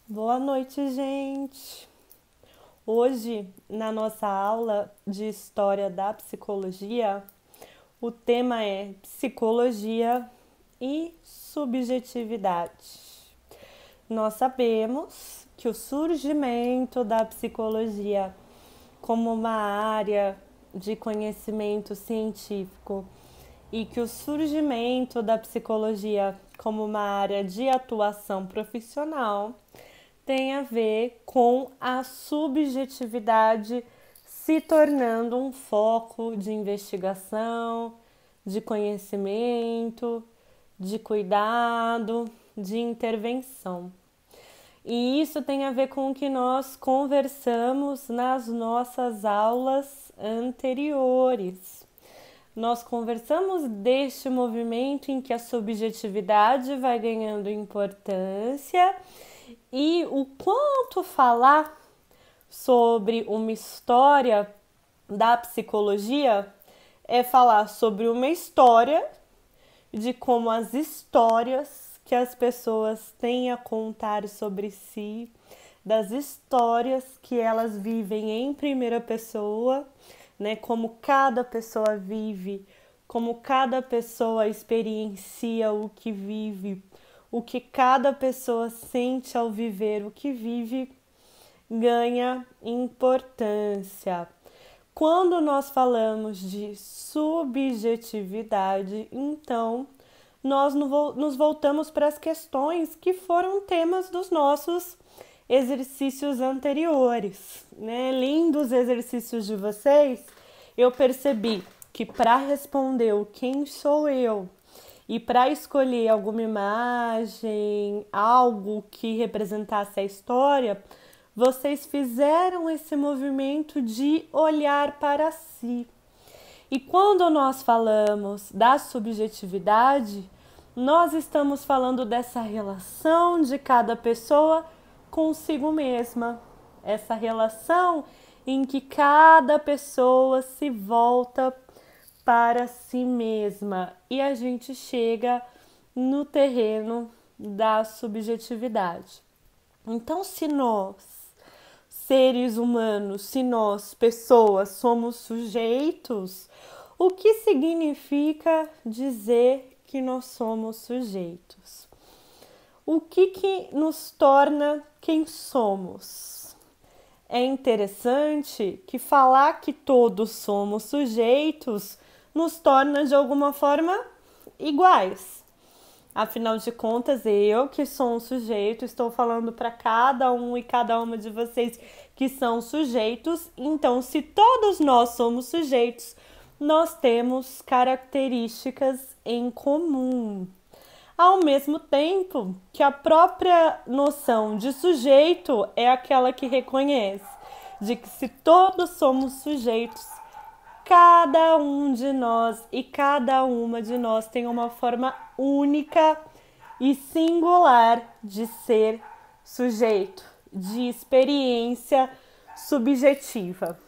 Boa noite, gente! Hoje, na nossa aula de História da Psicologia, o tema é Psicologia e Subjetividade. Nós sabemos que o surgimento da psicologia como uma área de conhecimento científico e que o surgimento da psicologia como uma área de atuação profissional tem a ver com a subjetividade se tornando um foco de investigação, de conhecimento, de cuidado, de intervenção. E isso tem a ver com o que nós conversamos nas nossas aulas anteriores. Nós conversamos deste movimento em que a subjetividade vai ganhando importância e o quanto falar sobre uma história da psicologia é falar sobre uma história de como as histórias que as pessoas têm a contar sobre si, das histórias que elas vivem em primeira pessoa, né? Como cada pessoa vive, como cada pessoa experiencia o que vive, o que cada pessoa sente ao viver o que vive ganha importância. Quando nós falamos de subjetividade, então nós nos voltamos para as questões que foram temas dos nossos exercícios anteriores, né? Lendo os exercícios de vocês, eu percebi que para responder o quem sou eu e para escolher alguma imagem, algo que representasse a história, vocês fizeram esse movimento de olhar para si. E quando nós falamos da subjetividade, nós estamos falando dessa relação de cada pessoa consigo mesma, essa relação em que cada pessoa se volta para si mesma e a gente chega no terreno da subjetividade. Então, se nós, seres humanos, se nós, pessoas, somos sujeitos, o que significa dizer que nós somos sujeitos? O que nos torna quem somos? É interessante que falar que todos somos sujeitos nos torna de alguma forma iguais. Afinal de contas, eu que sou um sujeito, estou falando para cada um e cada uma de vocês que são sujeitos. Então, se todos nós somos sujeitos, nós temos características em comum. Ao mesmo tempo que a própria noção de sujeito é aquela que reconhece de que se todos somos sujeitos, cada um de nós e cada uma de nós tem uma forma única e singular de ser sujeito, de experiência subjetiva.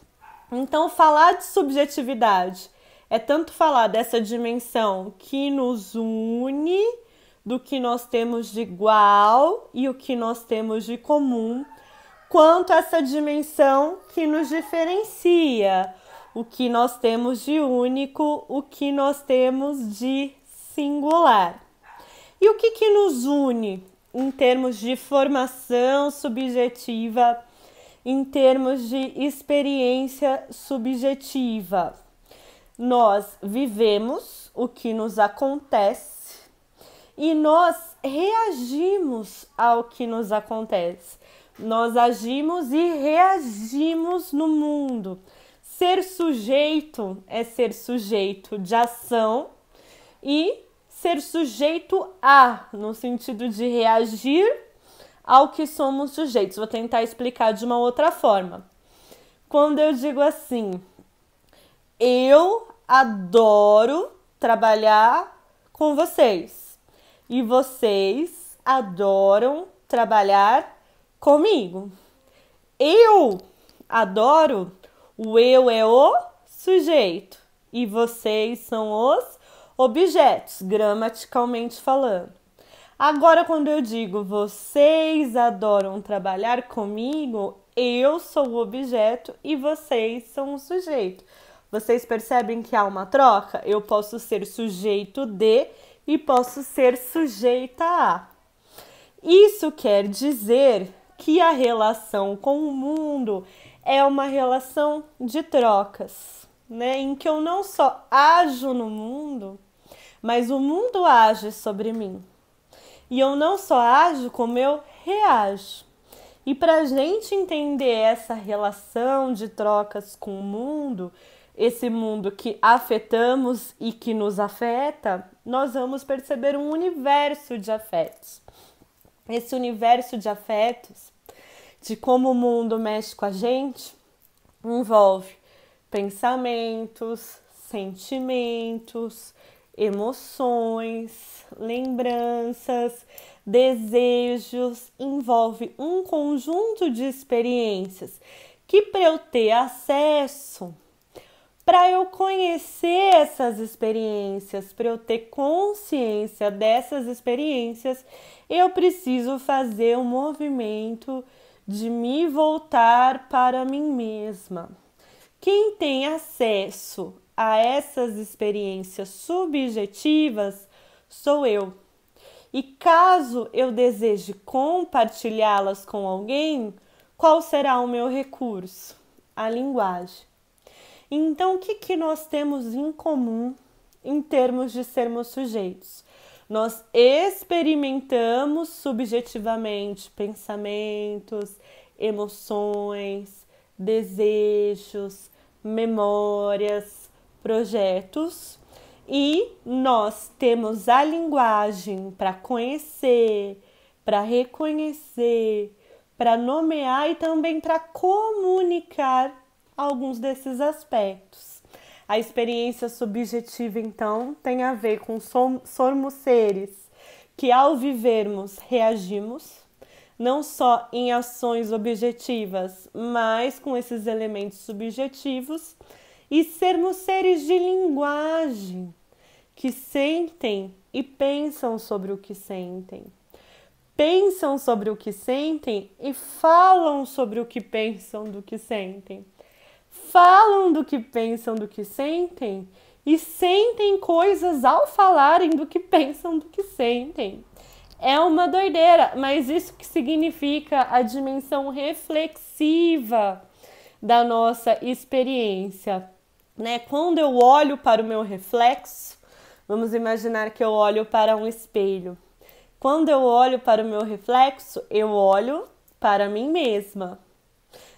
Então, falar de subjetividade é tanto falar dessa dimensão que nos une, do que nós temos de igual e o que nós temos de comum, quanto essa dimensão que nos diferencia, o que nós temos de único, o que nós temos de singular. E o que nos une em termos de formação subjetiva, em termos de experiência subjetiva? Nós vivemos o que nos acontece e nós reagimos ao que nos acontece. Nós agimos e reagimos no mundo. Ser sujeito é ser sujeito de ação e ser sujeito a, no sentido de reagir ao que somos sujeitos. Vou tentar explicar de uma outra forma. Quando eu digo assim, eu adoro trabalhar com vocês e vocês adoram trabalhar comigo. Eu adoro, o eu é o sujeito e vocês são os objetos, gramaticalmente falando. Agora, quando eu digo vocês adoram trabalhar comigo, eu sou o objeto e vocês são o sujeito. Vocês percebem que há uma troca? Eu posso ser sujeito de e posso ser sujeita a. Isso quer dizer que a relação com o mundo é uma relação de trocas, né? Em que eu não só ajo no mundo, mas o mundo age sobre mim. E eu não só ajo, como eu reajo. E para a gente entender essa relação de trocas com o mundo, esse mundo que afetamos e que nos afeta, nós vamos perceber um universo de afetos. Esse universo de afetos, de como o mundo mexe com a gente, envolve pensamentos, sentimentos, emoções, lembranças, desejos, envolve um conjunto de experiências que, para eu ter acesso, para eu conhecer essas experiências, para eu ter consciência dessas experiências, eu preciso fazer um movimento de me voltar para mim mesma. Quem tem acesso a essas experiências subjetivas sou eu. E caso eu deseje compartilhá-las com alguém, qual será o meu recurso? A linguagem. Então, o que nós temos em comum em termos de sermos sujeitos? Nós experimentamos subjetivamente pensamentos, emoções, desejos, memórias, projetos, e nós temos a linguagem para conhecer, para reconhecer, para nomear e também para comunicar alguns desses aspectos. A experiência subjetiva, então, tem a ver com somos seres que, ao vivermos, reagimos, não só em ações objetivas, mas com esses elementos subjetivos, e sermos seres de linguagem, que sentem e pensam sobre o que sentem. Pensam sobre o que sentem e falam sobre o que pensam do que sentem. Falam do que pensam do que sentem e sentem coisas ao falarem do que pensam do que sentem. É uma doideira, mas isso que significa a dimensão reflexiva da nossa experiência, né? Quando eu olho para o meu reflexo, vamos imaginar que eu olho para um espelho. Quando eu olho para o meu reflexo, eu olho para mim mesma,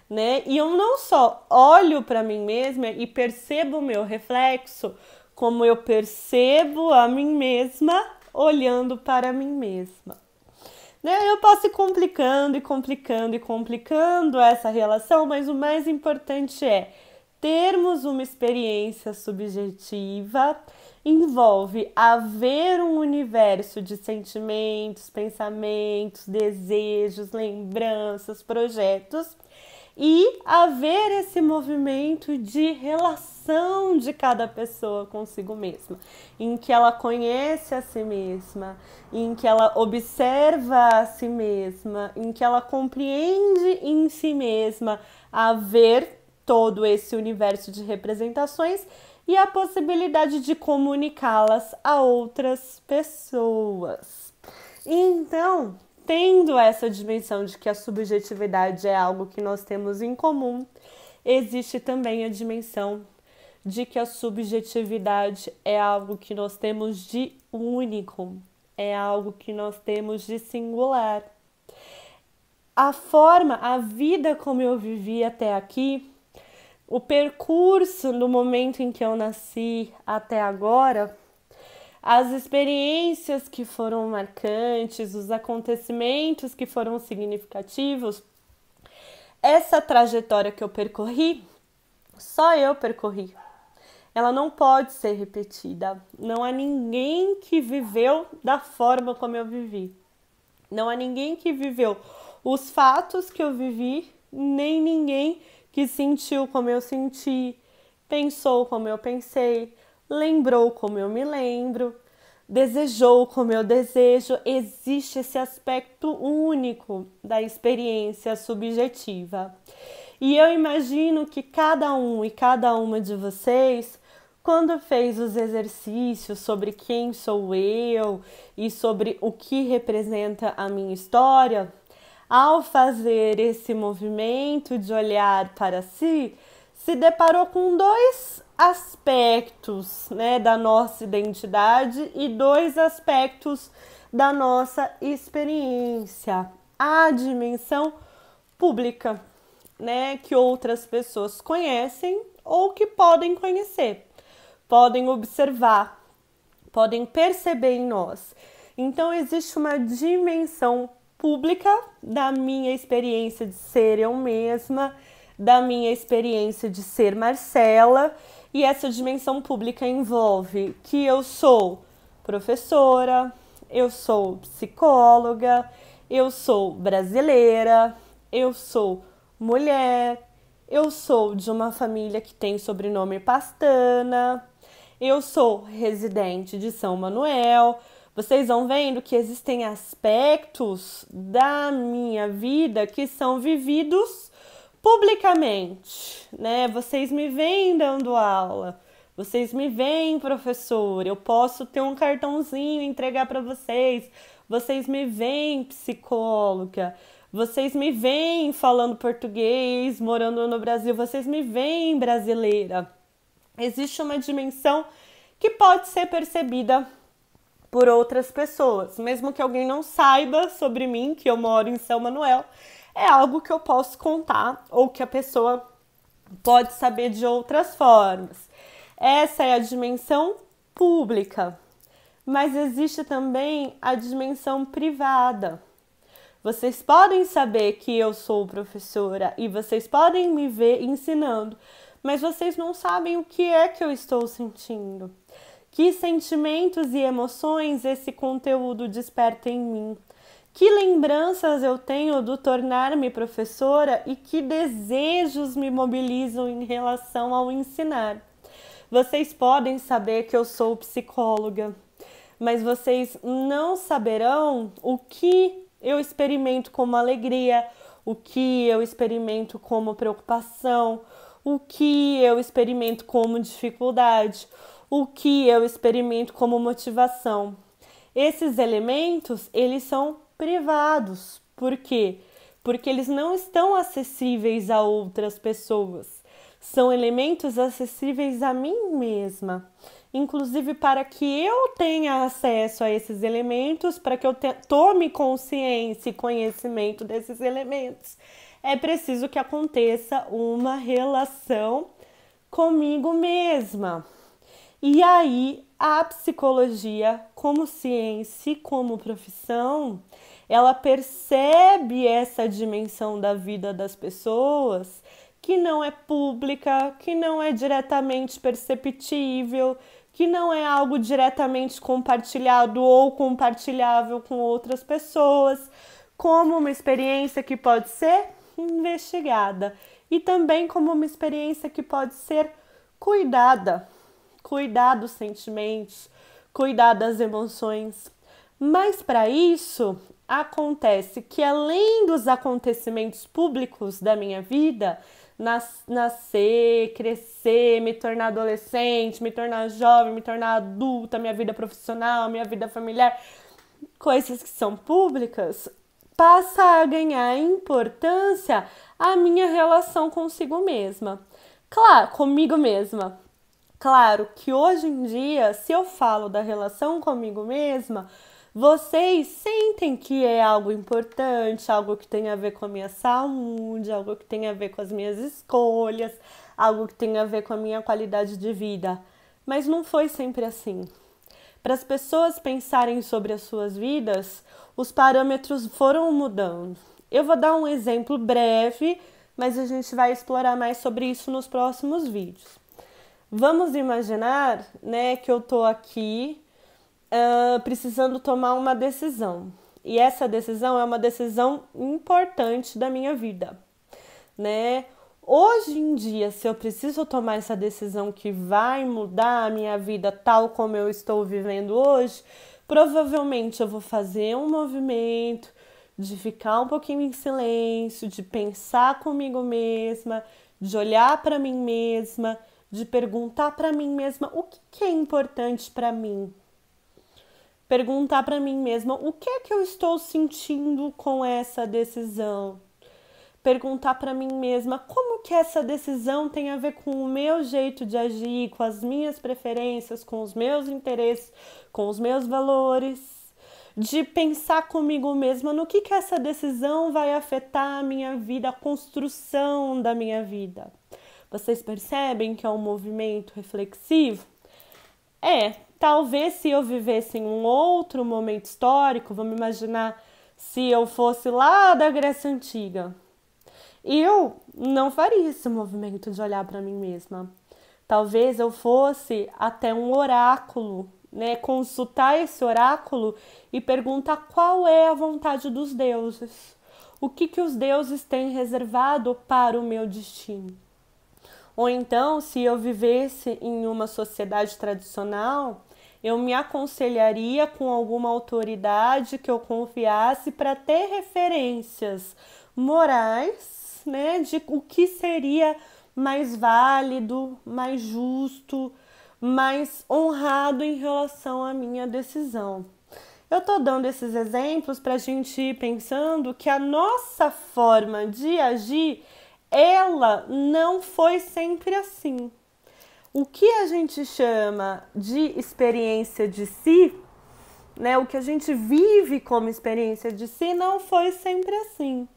né? E eu não só olho para mim mesma e percebo o meu reflexo, como eu percebo a mim mesma olhando para mim mesma. Né? Eu posso ir complicando e complicando e complicando essa relação, mas o mais importante é termos uma experiência subjetiva, envolve haver um universo de sentimentos, pensamentos, desejos, lembranças, projetos, e haver esse movimento de relação de cada pessoa consigo mesma, em que ela conhece a si mesma, em que ela observa a si mesma, em que ela compreende em si mesma haver todo esse universo de representações e a possibilidade de comunicá-las a outras pessoas. Então, tendo essa dimensão de que a subjetividade é algo que nós temos em comum, existe também a dimensão de que a subjetividade é algo que nós temos de único, é algo que nós temos de singular. A vida como eu vivi até aqui, o percurso no momento em que eu nasci até agora, as experiências que foram marcantes, os acontecimentos que foram significativos, essa trajetória que eu percorri, só eu percorri. Ela não pode ser repetida. Não há ninguém que viveu da forma como eu vivi. Não há ninguém que viveu os fatos que eu vivi, nem ninguém que sentiu como eu senti, pensou como eu pensei, lembrou como eu me lembro, desejou como eu desejo. Existe esse aspecto único da experiência subjetiva. E eu imagino que cada um e cada uma de vocês, quando fez os exercícios sobre quem sou eu e sobre o que representa a minha história, ao fazer esse movimento de olhar para si, se deparou com dois aspectos, né, da nossa identidade e dois aspectos da nossa experiência. A dimensão pública, né, que outras pessoas conhecem ou que podem conhecer, podem observar, podem perceber em nós. Então, existe uma dimensão pública da minha experiência de ser eu mesma, da minha experiência de ser Marcela, e essa dimensão pública envolve que eu sou professora, eu sou psicóloga, eu sou brasileira, eu sou mulher, eu sou de uma família que tem sobrenome Pastana, eu sou residente de São Manuel. Vocês vão vendo que existem aspectos da minha vida que são vividos publicamente, né? Vocês me veem dando aula, vocês me veem professor, eu posso ter um cartãozinho e entregar para vocês, vocês me veem psicóloga, vocês me veem falando português, morando no Brasil, vocês me veem brasileira. Existe uma dimensão que pode ser percebida por outras pessoas, mesmo que alguém não saiba sobre mim, que eu moro em São Manuel, é algo que eu posso contar ou que a pessoa pode saber de outras formas. Essa é a dimensão pública, mas existe também a dimensão privada. Vocês podem saber que eu sou professora e vocês podem me ver ensinando, mas vocês não sabem o que é que eu estou sentindo. Que sentimentos e emoções esse conteúdo desperta em mim? Que lembranças eu tenho do tornar-me professora e que desejos me mobilizam em relação ao ensinar? Vocês podem saber que eu sou psicóloga, mas vocês não saberão o que eu experimento como alegria, o que eu experimento como preocupação, o que eu experimento como dificuldade, o que eu experimento como motivação. Esses elementos, eles são privados. Por quê? Porque eles não estão acessíveis a outras pessoas. São elementos acessíveis a mim mesma. Inclusive, para que eu tenha acesso a esses elementos, para que eu tome consciência e conhecimento desses elementos, é preciso que aconteça uma relação comigo mesma. E aí, a psicologia, como ciência e como profissão, ela percebe essa dimensão da vida das pessoas que não é pública, que não é diretamente perceptível, que não é algo diretamente compartilhado ou compartilhável com outras pessoas, como uma experiência que pode ser investigada e também como uma experiência que pode ser cuidada. Cuidar dos sentimentos, cuidar das emoções. Mas para isso, acontece que além dos acontecimentos públicos da minha vida, nascer, crescer, me tornar adolescente, me tornar jovem, me tornar adulta, minha vida profissional, minha vida familiar, coisas que são públicas, passa a ganhar importância a minha relação consigo mesma. Claro, comigo mesma. Claro que hoje em dia, se eu falo da relação comigo mesma, vocês sentem que é algo importante, algo que tem a ver com a minha saúde, algo que tem a ver com as minhas escolhas, algo que tem a ver com a minha qualidade de vida. Mas não foi sempre assim. Para as pessoas pensarem sobre as suas vidas, os parâmetros foram mudando. Eu vou dar um exemplo breve, mas a gente vai explorar mais sobre isso nos próximos vídeos. Vamos imaginar, né, que eu tô aqui precisando tomar uma decisão. E essa decisão é uma decisão importante da minha vida, né? hoje em dia, se eu preciso tomar essa decisão que vai mudar a minha vida tal como eu estou vivendo hoje, provavelmente eu vou fazer um movimento de ficar um pouquinho em silêncio, de pensar comigo mesma, de olhar para mim mesma, de perguntar para mim mesma o que é importante para mim. Perguntar para mim mesma o que é que eu estou sentindo com essa decisão. Perguntar para mim mesma como que essa decisão tem a ver com o meu jeito de agir, com as minhas preferências, com os meus interesses, com os meus valores. De pensar comigo mesma no que essa decisão vai afetar a minha vida, a construção da minha vida. Vocês percebem que é um movimento reflexivo? Talvez se eu vivesse em um outro momento histórico, vamos imaginar se eu fosse lá da Grécia Antiga, eu não faria esse movimento de olhar para mim mesma. Talvez eu fosse até um oráculo, né, consultar esse oráculo e perguntar qual é a vontade dos deuses. O que os deuses têm reservado para o meu destino? Ou então, se eu vivesse em uma sociedade tradicional, eu me aconselharia com alguma autoridade que eu confiasse para ter referências morais, né, de o que seria mais válido, mais justo, mais honrado em relação à minha decisão. Eu estou dando esses exemplos para a gente ir pensando que a nossa forma de agir, ela não foi sempre assim. O que a gente chama de experiência de si, né, o que a gente vive como experiência de si, não foi sempre assim.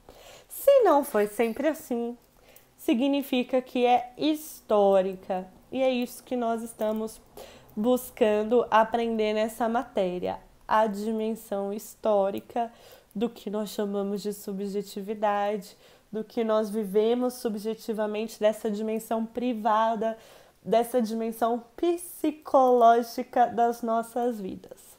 Se não foi sempre assim, significa que é histórica. E é isso que nós estamos buscando aprender nessa matéria. A dimensão histórica do que nós chamamos de subjetividade, do que nós vivemos subjetivamente, dessa dimensão privada, dessa dimensão psicológica das nossas vidas.